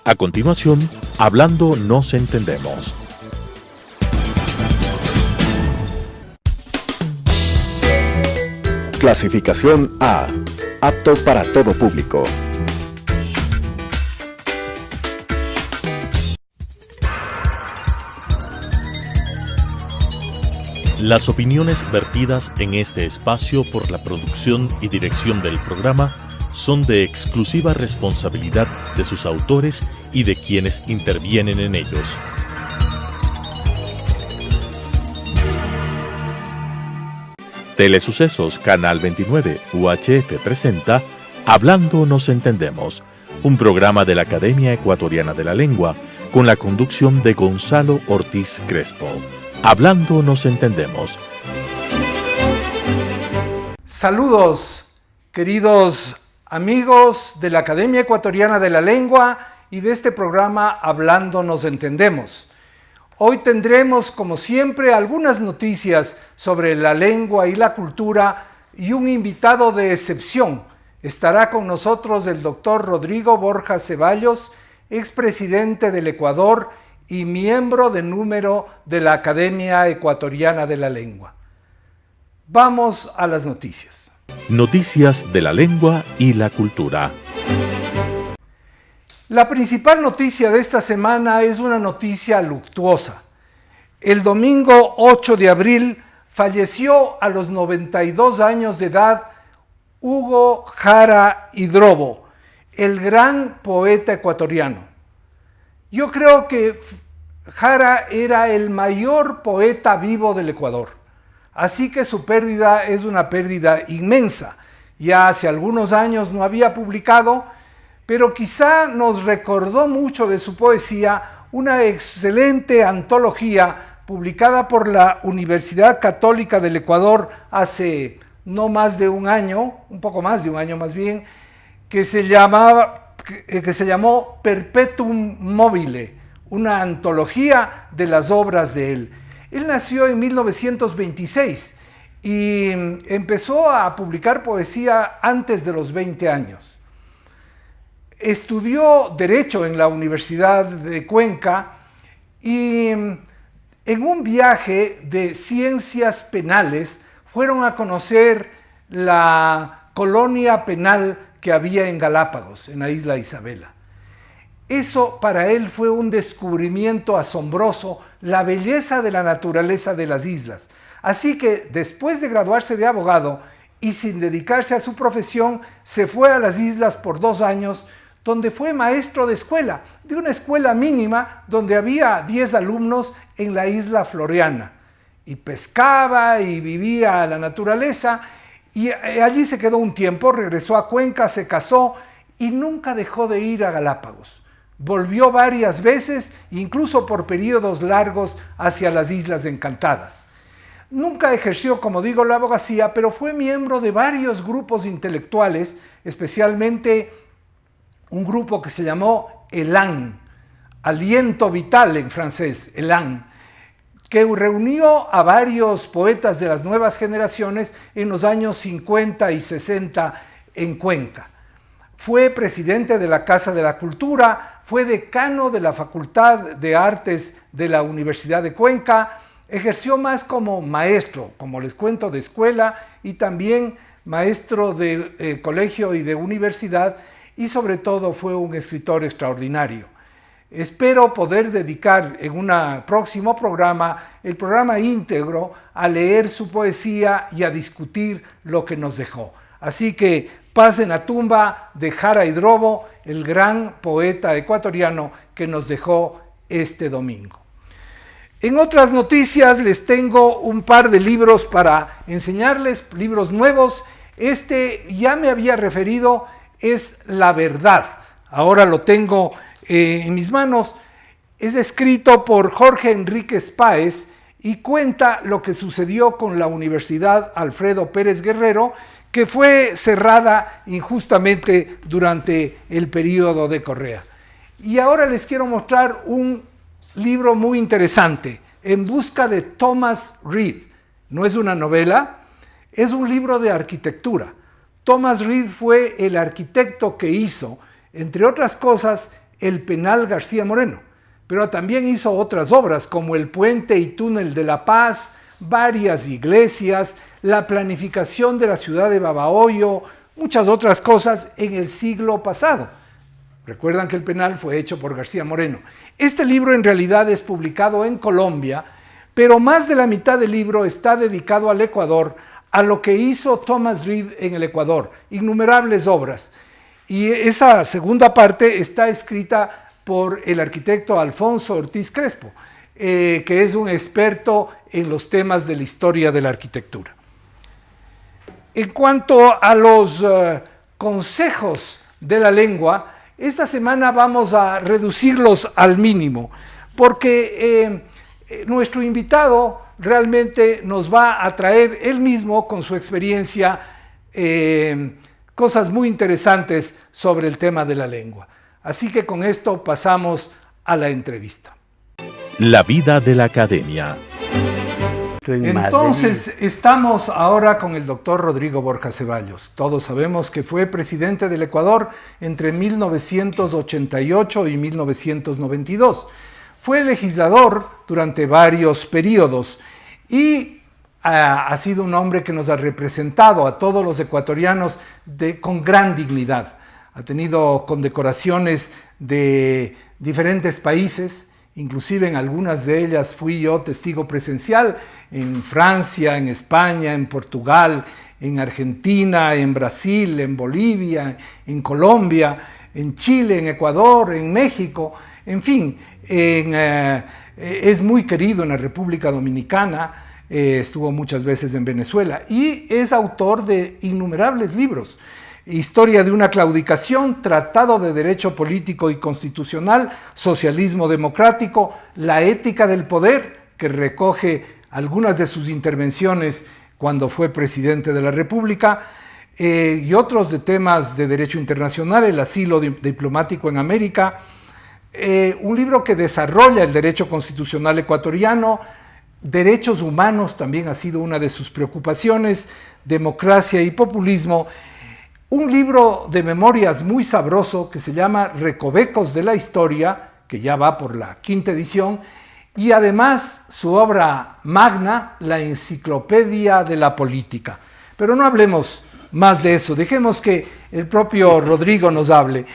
A continuación, Hablando nos entendemos. Clasificación A. Apto para todo público. Las opiniones vertidas en este espacio por la producción y dirección del programa son de exclusiva responsabilidad de sus autores y de quienes intervienen en ellos. Telesucesos Canal 29 UHF presenta Hablando nos entendemos, un programa de la Academia Ecuatoriana de la Lengua con la conducción de Gonzalo Ortiz Crespo. Hablando nos entendemos. Saludos, queridos amigos de la Academia Ecuatoriana de la Lengua y de este programa Hablando nos entendemos. Hoy tendremos, como siempre, algunas noticias sobre la lengua y la cultura y un invitado de excepción. Estará con nosotros el doctor Rodrigo Borja Ceballos, expresidente del Ecuador y miembro de número de la Academia Ecuatoriana de la Lengua. Vamos a las noticias. Noticias de la lengua y la cultura. La principal noticia de esta semana es una noticia luctuosa. El domingo 8 de abril falleció a los 92 años de edad Hugo Jara Hidrobo, el gran poeta ecuatoriano. Yo creo que Jara era el mayor poeta vivo del Ecuador, así que su pérdida es una pérdida inmensa. Ya hace algunos años no había publicado, pero quizá nos recordó mucho de su poesía una excelente antología publicada por la Universidad Católica del Ecuador hace no más de un año, un poco más de un año más bien, que se llamó Perpetuum Mobile, una antología de las obras de él. Él nació en 1926 y empezó a publicar poesía antes de los 20 años. Estudió Derecho en la Universidad de Cuenca y en un viaje de ciencias penales fueron a conocer la colonia penal que había en Galápagos, en la isla Isabela. Eso para él fue un descubrimiento asombroso, la belleza de la naturaleza de las islas. Así que después de graduarse de abogado y sin dedicarse a su profesión, se fue a las islas por 2 años, donde fue maestro de escuela, de una escuela mínima donde había 10 alumnos en la isla Floreana. Y pescaba y vivía a la naturaleza, y allí se quedó un tiempo, regresó a Cuenca, se casó y nunca dejó de ir a Galápagos. Volvió varias veces, incluso por periodos largos, hacia las Islas Encantadas. Nunca ejerció, como digo, la abogacía, pero fue miembro de varios grupos intelectuales, especialmente un grupo que se llamó Elan, Aliento Vital en francés, Elan, que reunió a varios poetas de las nuevas generaciones en los años 50 y 60 en Cuenca. Fue presidente de la Casa de la Cultura, fue decano de la Facultad de Artes de la Universidad de Cuenca, ejerció más como maestro, como les cuento, de escuela y también maestro de colegio y de universidad, y sobre todo fue un escritor extraordinario. Espero poder dedicar en un próximo programa, el programa íntegro, a leer su poesía y a discutir lo que nos dejó. Así que paz en la tumba de Jara Hidrobo, el gran poeta ecuatoriano que nos dejó este domingo. En otras noticias les tengo un par de libros para enseñarles, libros nuevos. Este ya me había referido, es La Verdad. Ahora lo tengo en mis manos. Es escrito por Jorge Enríquez Páez y cuenta lo que sucedió con la Universidad Alfredo Pérez Guerrero, que fue cerrada injustamente durante el periodo de Correa. Y ahora les quiero mostrar un libro muy interesante, En busca de Thomas Reed. No es una novela, es un libro de arquitectura. Thomas Reed fue el arquitecto que hizo, entre otras cosas, el Penal García Moreno, pero también hizo otras obras como el Puente y Túnel de la Paz, varias iglesias, la planificación de la ciudad de Babahoyo, muchas otras cosas en el siglo pasado. Recuerdan que el penal fue hecho por García Moreno. Este libro en realidad es publicado en Colombia, pero más de la mitad del libro está dedicado al Ecuador, a lo que hizo Thomas Reed en el Ecuador, innumerables obras. Y esa segunda parte está escrita por el arquitecto Alfonso Ortiz Crespo, que es un experto en los temas de la historia de la arquitectura. En cuanto a los consejos de la lengua, esta semana vamos a reducirlos al mínimo, porque nuestro invitado realmente nos va a traer él mismo con su experiencia cosas muy interesantes sobre el tema de la lengua. Así que con esto pasamos a la entrevista. La vida de la academia. Entonces, estamos ahora con el doctor Rodrigo Borja Ceballos. Todos sabemos que fue presidente del Ecuador entre 1988 y 1992. Fue legislador durante varios periodos y ha sido un hombre que nos ha representado a todos los ecuatorianos con gran dignidad. Ha tenido condecoraciones de diferentes países, inclusive en algunas de ellas fui yo testigo presencial, en Francia, en España, en Portugal, en Argentina, en Brasil, en Bolivia, en Colombia, en Chile, en Ecuador, en México, en fin, es muy querido en la República Dominicana, estuvo muchas veces en Venezuela y es autor de innumerables libros. Historia de una claudicación, Tratado de Derecho Político y Constitucional, Socialismo Democrático, La Ética del Poder, que recoge algunas de sus intervenciones cuando fue presidente de la República, y otros de temas de derecho internacional, el asilo diplomático en América, un libro que desarrolla el derecho constitucional ecuatoriano, derechos humanos también ha sido una de sus preocupaciones, democracia y populismo. Un libro de memorias muy sabroso que se llama Recovecos de la Historia, que ya va por la 5ª edición, y además su obra magna, la Enciclopedia de la Política. Pero no hablemos más de eso, dejemos que el propio Rodrigo nos hable.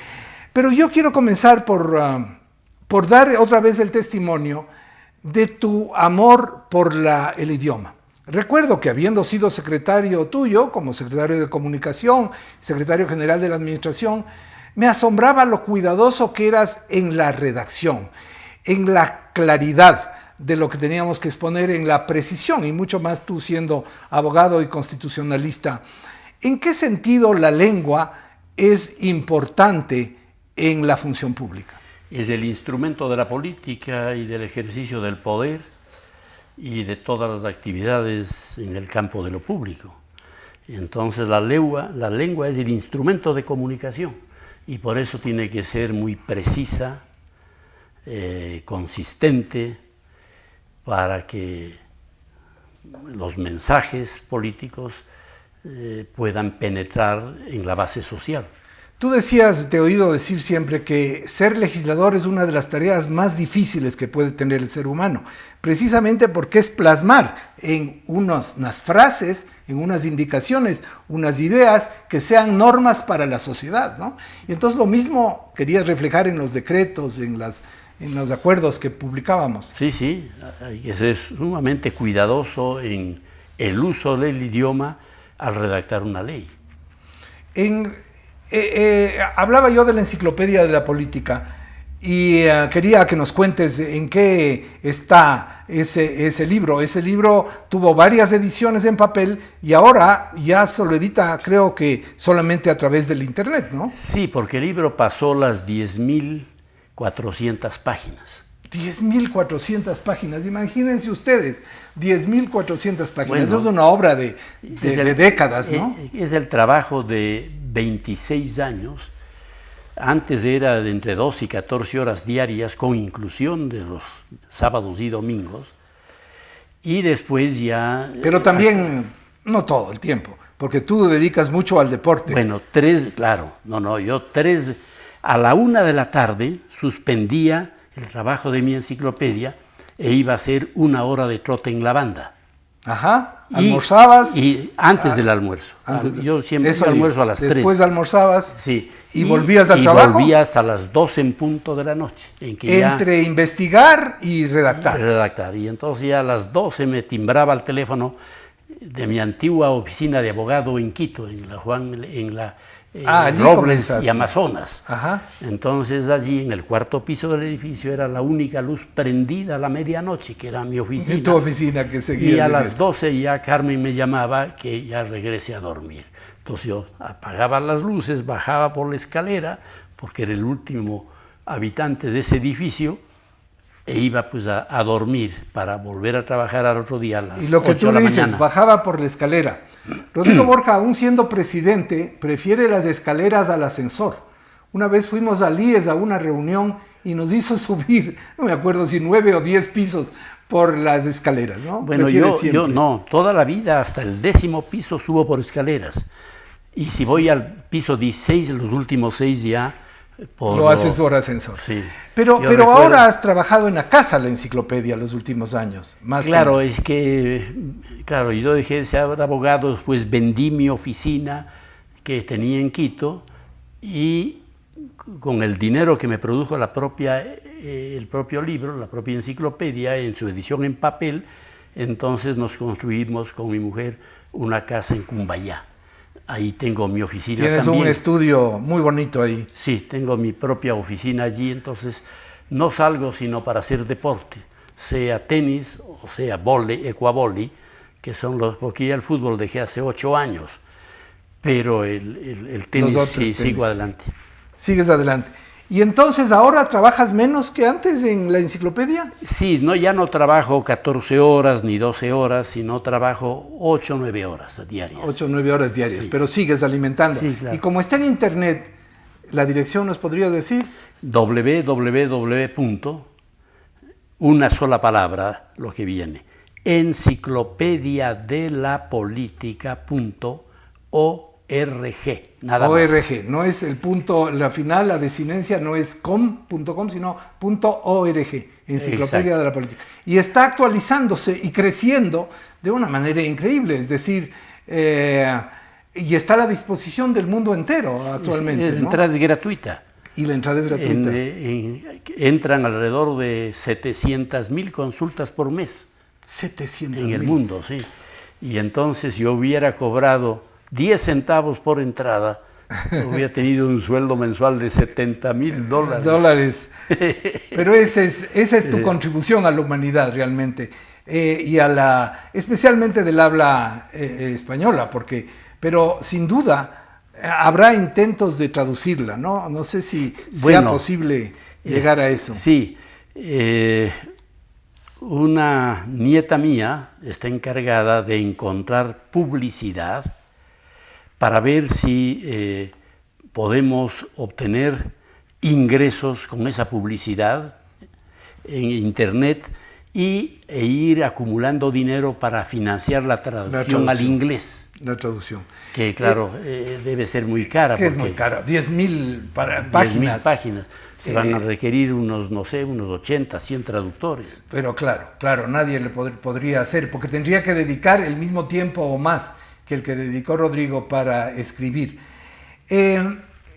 Pero yo quiero comenzar por dar otra vez el testimonio de tu amor por el idioma. Recuerdo que habiendo sido secretario tuyo, como secretario de Comunicación, secretario general de la Administración, me asombraba lo cuidadoso que eras en la redacción, en la claridad de lo que teníamos que exponer, en la precisión, y mucho más tú siendo abogado y constitucionalista. ¿En qué sentido la lengua es importante en la función pública? Es el instrumento de la política y del ejercicio del poder y de todas las actividades en el campo de lo público. Entonces la lengua es el instrumento de comunicación y por eso tiene que ser muy precisa, consistente, para que los mensajes políticos puedan penetrar en la base social. Tú decías, te he oído decir siempre que ser legislador es una de las tareas más difíciles que puede tener el ser humano, precisamente porque es plasmar en unas frases, en unas indicaciones, unas ideas que sean normas para la sociedad, ¿no? Y entonces lo mismo querías reflejar en los decretos, en los acuerdos que publicábamos. Sí, hay que ser sumamente cuidadoso en el uso del idioma al redactar una ley. Hablaba yo de la Enciclopedia de la Política y quería que nos cuentes en qué está ese libro. Ese libro tuvo varias ediciones en papel y ahora ya se lo edita, creo que solamente a través del internet, ¿no? Sí, porque el libro pasó las 10.400 páginas. 10.400 páginas, imagínense ustedes, 10.400 páginas, bueno, eso es una obra de décadas, ¿no? Es el trabajo de 26 años, antes era de entre 12 y 14 horas diarias, con inclusión de los sábados y domingos, y después ya... Pero también, no todo el tiempo, porque tú dedicas mucho al deporte. Bueno, yo A la 1 de la tarde suspendía el trabajo de mi enciclopedia e iba a hacer 1 hora de trote en la banda. Ajá, almorzabas. Y antes del almuerzo. Yo siempre almuerzo a las 3. Después almorzabas. Sí. ¿Y volvías al trabajo? Volvía hasta las 12 en punto de la noche. Entre investigar y redactar. Y entonces ya a las 12 me timbraba el teléfono de mi antigua oficina de abogado en Quito, en la Robles y Amazonas. Ajá. Entonces allí en el 4º piso del edificio era la única luz prendida a la medianoche, que era mi oficina. En tu oficina que seguía. Y a las 12 ya Carmen me llamaba que ya regrese a dormir. Entonces yo apagaba las luces, bajaba por la escalera, porque era el último habitante de ese edificio, e iba pues a dormir para volver a trabajar al otro día a las 8 de la mañana. Y lo que tú dices, bajaba por la escalera. Rodrigo Borja, aún siendo presidente, prefiere las escaleras al ascensor. Una vez fuimos al IES a una reunión y nos hizo subir, no me acuerdo si 9 o 10 pisos por las escaleras, ¿no? Bueno, yo no, toda la vida hasta el 10º piso subo por escaleras. Y si voy al piso 16, los últimos 6 ya... Lo haces por ascensor. Sí. Pero ahora has trabajado en la casa la enciclopedia los últimos años. Claro, yo dejé de ser abogado, después vendí mi oficina que tenía en Quito y con el dinero que me produjo el propio libro, la propia enciclopedia, en su edición en papel, entonces nos construimos con mi mujer una casa en Cumbayá. Ahí tengo mi oficina. Tienes también. Un estudio muy bonito ahí. Sí, tengo mi propia oficina allí, entonces no salgo sino para hacer deporte, sea tenis o sea vóley, ecuavóley, que son porque ya el fútbol dejé hace 8 años, pero el tenis sí, sigo adelante. Sigues adelante. ¿Y entonces ahora trabajas menos que antes en la enciclopedia? Sí, ya no trabajo 14 horas ni 12 horas, sino trabajo 8 o 9 horas diarias. 8 o 9 horas diarias, sí. Pero sigues alimentando. Sí, claro. Y como está en internet, ¿la dirección nos podrías decir? Una sola palabra, lo que viene, enciclopediadelapolitica.org. Nada más. ORG, no es el punto, la final, la desinencia no es .com, sino .org, Enciclopedia de la Política. Y está actualizándose y creciendo de una manera increíble, es decir, y está a la disposición del mundo entero actualmente. La entrada es gratuita. Y la entrada es gratuita. Entran alrededor de 700,000 consultas por mes. 700,000. En el mundo, sí. Y entonces yo hubiera cobrado 10 centavos por entrada, hubiera tenido un sueldo mensual de $70,000. Pero esa es tu contribución a la humanidad realmente, y especialmente del habla española, pero sin duda habrá intentos de traducirla, ¿no? No sé si sea posible llegar a eso. Sí, una nieta mía está encargada de encontrar publicidad para ver si podemos obtener ingresos con esa publicidad en internet e ir acumulando dinero para financiar la traducción al inglés. La traducción. Que claro, debe ser muy cara. Que es muy cara, 10,000 páginas. 10,000 páginas. Se van a requerir unos 80, 100 traductores. Pero claro, nadie le podría hacer, porque tendría que dedicar el mismo tiempo o más que el que dedicó Rodrigo para escribir.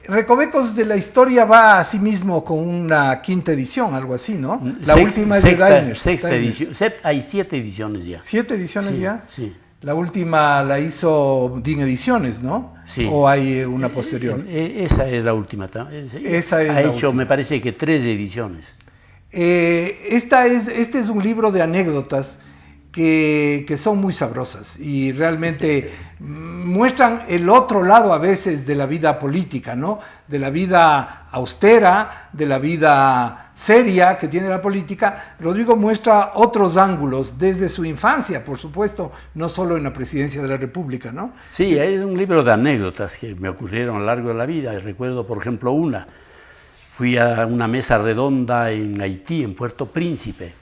Recovecos de la Historia va a sí mismo con una 5ª edición, algo así, ¿no? La última es de Daimler. Sexta edición. Hay 7 ediciones ya. ¿7 ediciones ya? Sí. La última la hizo DIN Ediciones, ¿no? Sí. ¿O hay una posterior? Esa es la última. Me parece que 3 ediciones. Este es un libro de anécdotas que son muy sabrosas y realmente muestran el otro lado a veces de la vida política, ¿no? De la vida austera, de la vida seria que tiene la política. Rodrigo muestra otros ángulos desde su infancia, por supuesto, no solo en la presidencia de la República, ¿no? Sí, es un libro de anécdotas que me ocurrieron a lo largo de la vida. Recuerdo, por ejemplo, fui a una mesa redonda en Haití, en Puerto Príncipe.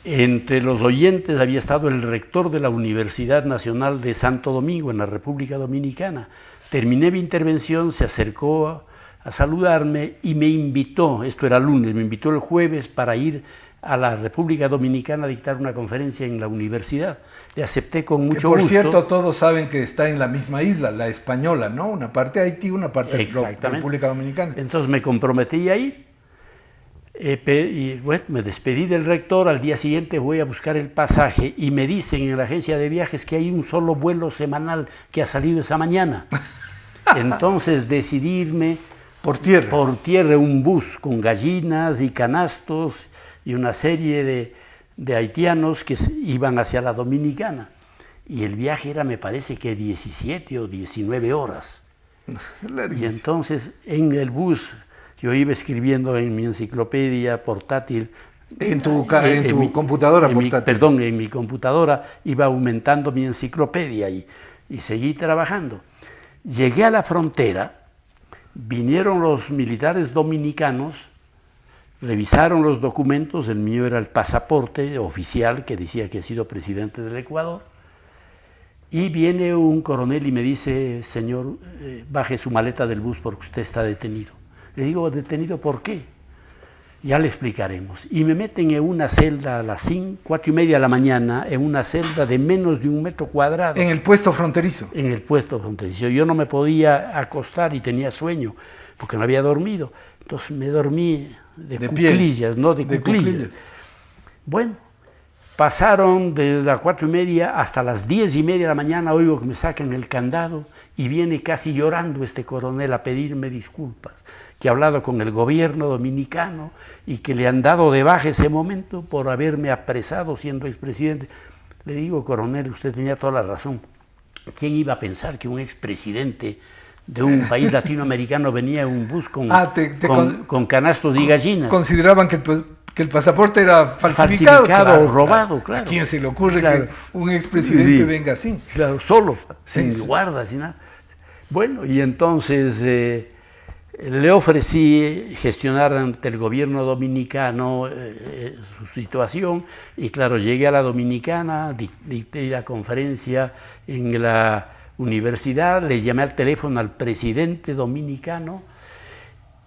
Entre los oyentes había estado el rector de la Universidad Nacional de Santo Domingo, en la República Dominicana. Terminé mi intervención, se acercó a saludarme y me invitó, esto era lunes, me invitó el jueves para ir a la República Dominicana a dictar una conferencia en la universidad. Le acepté con mucho gusto. Por cierto, todos saben que está en la misma isla, la Española, ¿no? Una parte Haití, una parte República Dominicana. Entonces me comprometí a ir. Y bueno, me despedí del rector, al día siguiente voy a buscar el pasaje y me dicen en la agencia de viajes que hay un solo vuelo semanal que ha salido esa mañana. Entonces decidí irme por tierra, un bus con gallinas y canastos y una serie de haitianos que iban hacia la Dominicana. Y el viaje era, me parece que 17 o 19 horas. Y entonces en el bus yo iba escribiendo en mi enciclopedia portátil. En tu computadora portátil. En mi computadora iba aumentando mi enciclopedia y seguí trabajando. Llegué a la frontera, vinieron los militares dominicanos, revisaron los documentos, el mío era el pasaporte oficial que decía que he sido presidente del Ecuador, y viene un coronel y me dice, señor, baje su maleta del bus porque usted está detenido. Le digo, ¿detenido por qué? Ya le explicaremos. Y me meten en una celda a las 4:30 de la mañana, en una celda de menos de 1 metro cuadrado. ¿En el puesto fronterizo? En el puesto fronterizo. Yo no me podía acostar y tenía sueño, porque no había dormido. Entonces me dormí de cuclillas, ¿no? De cuclillas. Bueno, pasaron de las 4:30 hasta las 10:30 de la mañana, oigo que me sacan el candado y viene casi llorando este coronel a pedirme disculpas, que ha hablado con el gobierno dominicano y que le han dado de baja ese momento por haberme apresado siendo expresidente. Le digo, coronel, usted tenía toda la razón. ¿Quién iba a pensar que un expresidente de un país latinoamericano venía en un bus con canastos y gallinas? Consideraban que el pasaporte era falsificado o robado, claro. ¿A quién se le ocurre que un expresidente venga así? Claro, solo, sin guarda, sin nada. Bueno, y entonces le ofrecí gestionar ante el gobierno dominicano su situación y claro, llegué a la Dominicana, dicté la conferencia en la universidad, le llamé al teléfono al presidente dominicano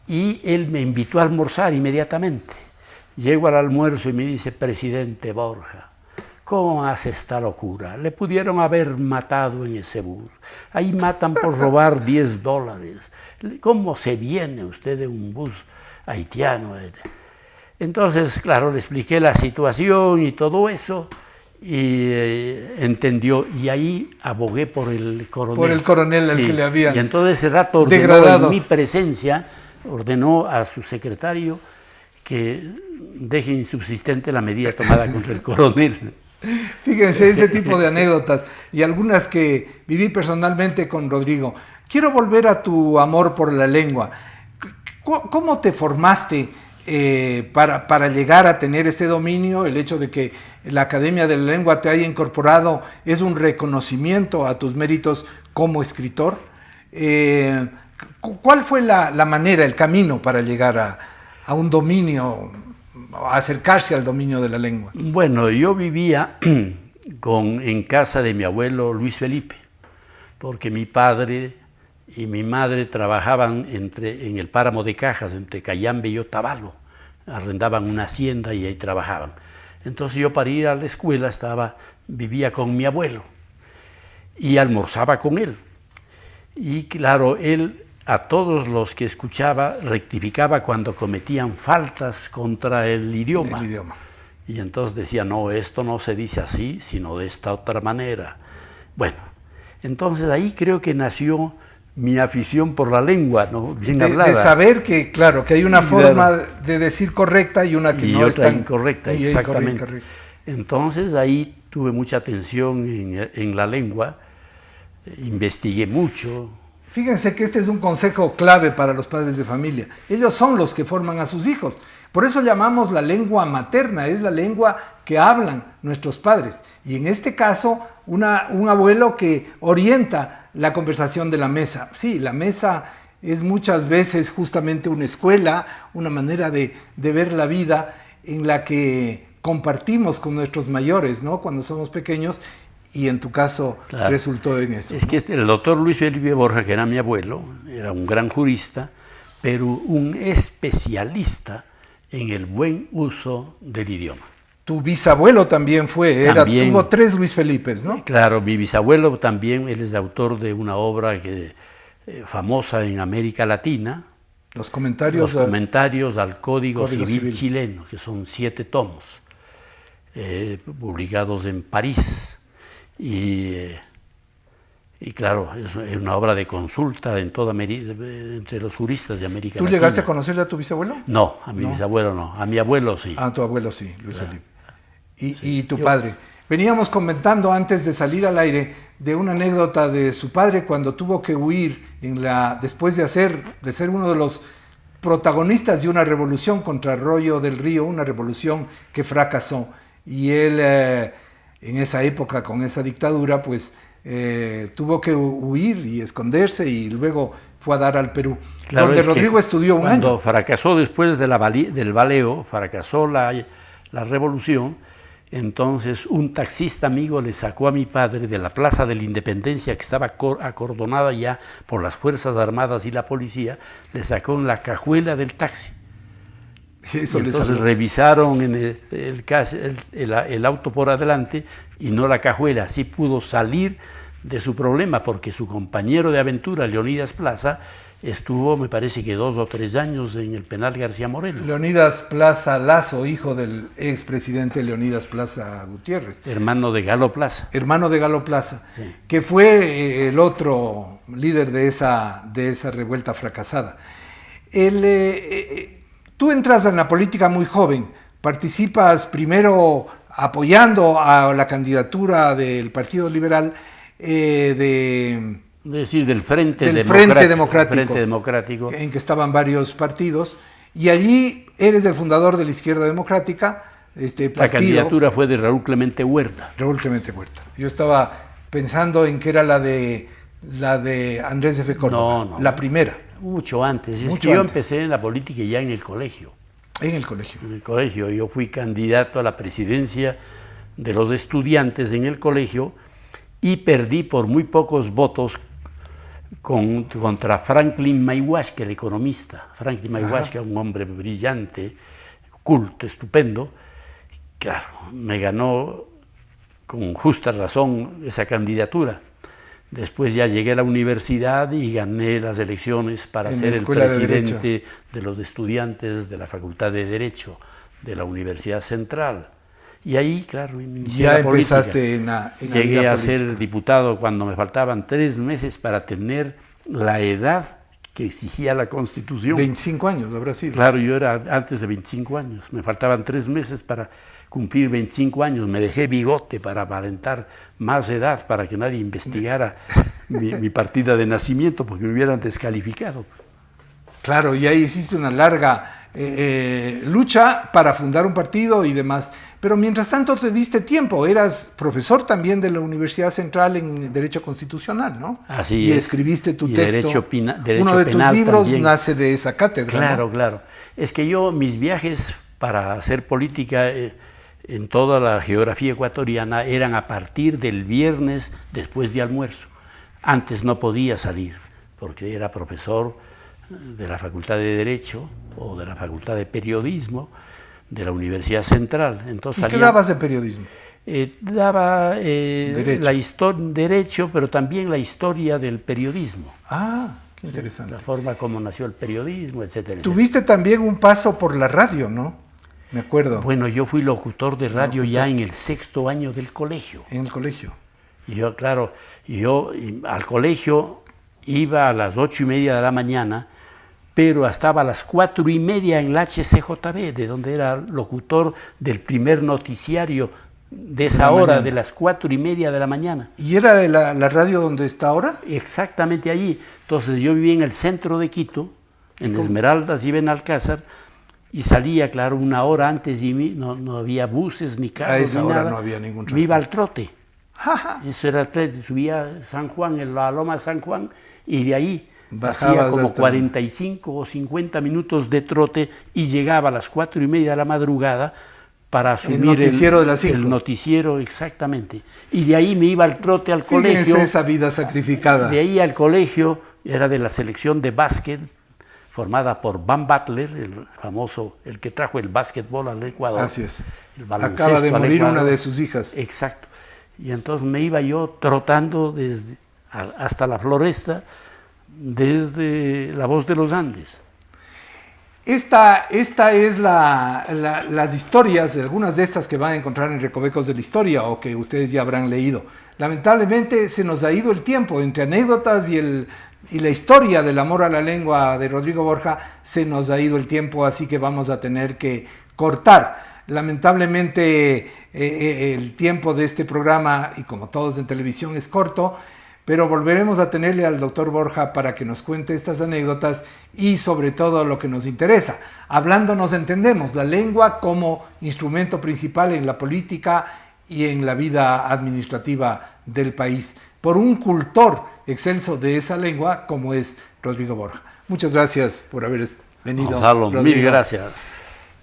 y él me invitó a almorzar inmediatamente. Llego al almuerzo y me dice, presidente Borja, ¿cómo hace esta locura? Le pudieron haber matado en ese bus. Ahí matan por robar $10. ¿Cómo se viene usted de un bus haitiano? Entonces, claro, le expliqué la situación y todo eso, y entendió, y ahí abogué por el coronel. Por el coronel al que le habían y entonces ese rato ordenó degradado. En mi presencia, ordenó a su secretario que deje insubsistente la medida tomada contra el coronel. Fíjense, ese tipo de anécdotas y algunas que viví personalmente con Rodrigo. Quiero volver a tu amor por la lengua. ¿Cómo te formaste para llegar a tener ese dominio? El hecho de que la Academia de la Lengua te haya incorporado es un reconocimiento a tus méritos como escritor. ¿Cuál fue la manera, el camino para llegar a un dominio, a acercarse al dominio de la lengua? Bueno, yo vivía en casa de mi abuelo Luis Felipe, porque mi padre y mi madre trabajaban en el páramo de Cajas, entre Cayambe y Otavalo. Arrendaban una hacienda y ahí trabajaban. Entonces yo para ir a la escuela vivía con mi abuelo y almorzaba con él. Y claro, él a todos los que escuchaba rectificaba cuando cometían faltas contra el idioma. Y entonces decía, no, esto no se dice así, sino de esta otra manera. Bueno, entonces ahí creo que nació mi afición por la lengua, ¿no? Bien hablada. De saber que, claro, que hay una forma de decir correcta y una que no es tan incorrecta, exactamente. Entonces ahí tuve mucha atención en la lengua, investigué mucho. Fíjense que este es un consejo clave para los padres de familia. Ellos son los que forman a sus hijos. Por eso llamamos la lengua materna, es la lengua que hablan nuestros padres. Y en este caso, un abuelo que orienta la conversación de la mesa. Sí, la mesa es muchas veces justamente una escuela, una manera de ver la vida en la que compartimos con nuestros mayores, ¿no? Cuando somos pequeños, y en tu caso claro, resultó en eso. Es que el doctor Luis Felipe Borja, que era mi abuelo, era un gran jurista, pero un especialista en el buen uso del idioma. Tu bisabuelo también fue, tuvo 3 Luis Felipes, ¿no? Claro, mi bisabuelo también, él es autor de una obra famosa en América Latina, Los comentarios al Código Civil chileno, que son 7 tomos, publicados en París. Y claro, es una obra de consulta entre los juristas de América Latina. ¿Tú llegaste a conocerle a tu bisabuelo? No, a mi bisabuelo no, a mi abuelo sí. A tu abuelo sí, Luis Felipe. ¿Y tu padre? Veníamos comentando antes de salir al aire de una anécdota de su padre cuando tuvo que huir después de ser uno de los protagonistas de una revolución contra Arroyo del Río, una revolución que fracasó. Y él, en esa época, con esa dictadura, pues tuvo que huir y esconderse y luego fue a dar al Perú, claro, donde Rodrigo estudió un año. Cuando fracasó después del baleo, fracasó la revolución. Entonces un taxista amigo le sacó a mi padre de la Plaza de la Independencia, que estaba acordonada ya por las Fuerzas Armadas y la policía, le sacó en la cajuela del taxi. Entonces revisaron en el auto por adelante y no la cajuela. Así pudo salir de su problema, porque su compañero de aventura, Leonidas Plaza, estuvo, me parece que 2 o 3 años en el penal García Moreno. Leonidas Plaza Lazo, hijo del expresidente Leonidas Plaza Gutiérrez. Hermano de Galo Plaza. Hermano de Galo Plaza, sí, que fue el otro líder de esa revuelta fracasada. Tú entras en la política muy joven, participas primero apoyando a la candidatura del Partido Liberal del Frente Democrático, en que estaban varios partidos, y allí eres el fundador de la Izquierda Democrática. La candidatura fue de Raúl Clemente Huerta. Raúl Clemente Huerta. Yo estaba pensando en que era la de Andrés F. Córdoba, no, la primera. Mucho antes. Yo empecé en la política ya en el colegio. En el colegio. En el colegio. Yo fui candidato a la presidencia de los estudiantes en el colegio y perdí por muy pocos votos contra Franklin Mayhuasca, el economista. Franklin Mayhuasca, un hombre brillante, culto, estupendo. Claro, me ganó con justa razón esa candidatura. Después ya llegué a la universidad y gané las elecciones para ser el presidente de los estudiantes de la Facultad de Derecho de la Universidad Central. Y ahí, claro, inicié ya la empezaste política. en la Llegué vida a ser diputado cuando me faltaban 3 meses para tener la edad que exigía la Constitución. 25 años, habrá sido. Claro, yo era antes de 25 años. Me faltaban 3 meses para cumplir 25 años. Me dejé bigote para aparentar más edad, para que nadie investigara mi partida de nacimiento, porque me hubieran descalificado. Claro, y ahí hiciste una larga lucha para fundar un partido y demás. Pero mientras tanto te diste tiempo, eras profesor también de la Universidad Central en Derecho Constitucional, ¿no? Así y es. escribiste tu y texto. Derecho Uno de tus libros también nace de esa cátedra. Claro, ¿no? claro. Es que mis viajes para hacer política en toda la geografía ecuatoriana eran a partir del viernes después de almuerzo. Antes no podía salir, porque era profesor de la Facultad de Derecho o de la Facultad de Periodismo de la Universidad Central. Entonces, ¿Y qué dabas de periodismo? Daba Derecho. Derecho, pero también la historia del periodismo. Ah, qué interesante. La forma como nació el periodismo, etcétera. Tuviste también un paso por la radio, ¿no? Me acuerdo. Bueno, yo fui locutor de radio ya en el 6º año del colegio. En el colegio. Y yo, claro, al colegio iba a las 8:30 de la mañana, pero estaba a las 4:30 en la HCJB, de donde era locutor del primer noticiario de esa hora, de las 4:30 de la mañana. ¿Y era de la radio donde está ahora? Exactamente allí. Entonces yo vivía en el centro de Quito, en Esmeraldas y Benalcázar, y salía, claro, 1 hora antes y no había buses ni carros. A esa ni hora nada. no había ningún transporte. Me iba al trote. Ajá. Eso era subía a San Juan, en la loma de San Juan, y de ahí bajabas hacía como hasta 45 o 50 minutos de trote y llegaba a las 4:30 de la madrugada para asumir el noticiero de las 5. El noticiero, exactamente. Y de ahí me iba al trote al colegio. Fíjense esa vida sacrificada. De ahí al colegio, era de la selección de básquet formada por Van Butler, el famoso, el que trajo el básquetbol al Ecuador. Así es. El baloncesto Acaba de al morir Ecuador. una de sus hijas. Exacto. Y entonces me iba yo trotando hasta la Floresta, desde La Voz de los Andes. Esta es las historias, algunas de estas que van a encontrar en Recovecos de la Historia o que ustedes ya habrán leído. Lamentablemente se nos ha ido el tiempo, entre anécdotas y la historia del amor a la lengua de Rodrigo Borja, se nos ha ido el tiempo, así que vamos a tener que cortar. Lamentablemente el tiempo de este programa, y como todos en televisión, es corto, pero volveremos a tenerle al doctor Borja para que nos cuente estas anécdotas y sobre todo lo que nos interesa. Hablando nos entendemos, la lengua como instrumento principal en la política y en la vida administrativa del país, por un cultor excelso de esa lengua como es Rodrigo Borja. Muchas gracias por haber venido, Gonzalo, Rodrigo. mil gracias.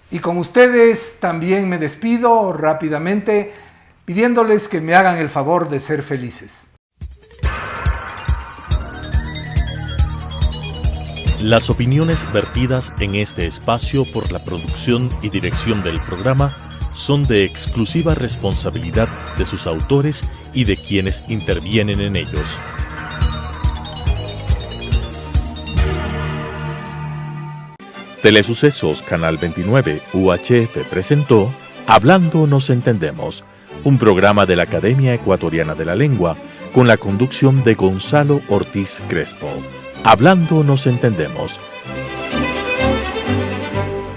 Y con ustedes también me despido rápidamente pidiéndoles que me hagan el favor de ser felices. Las opiniones vertidas en este espacio por la producción y dirección del programa son de exclusiva responsabilidad de sus autores y de quienes intervienen en ellos. Telesucesos Canal 29 UHF presentó Hablando nos entendemos, un programa de la Academia Ecuatoriana de la Lengua con la conducción de Gonzalo Ortiz Crespo. Hablando nos entendemos.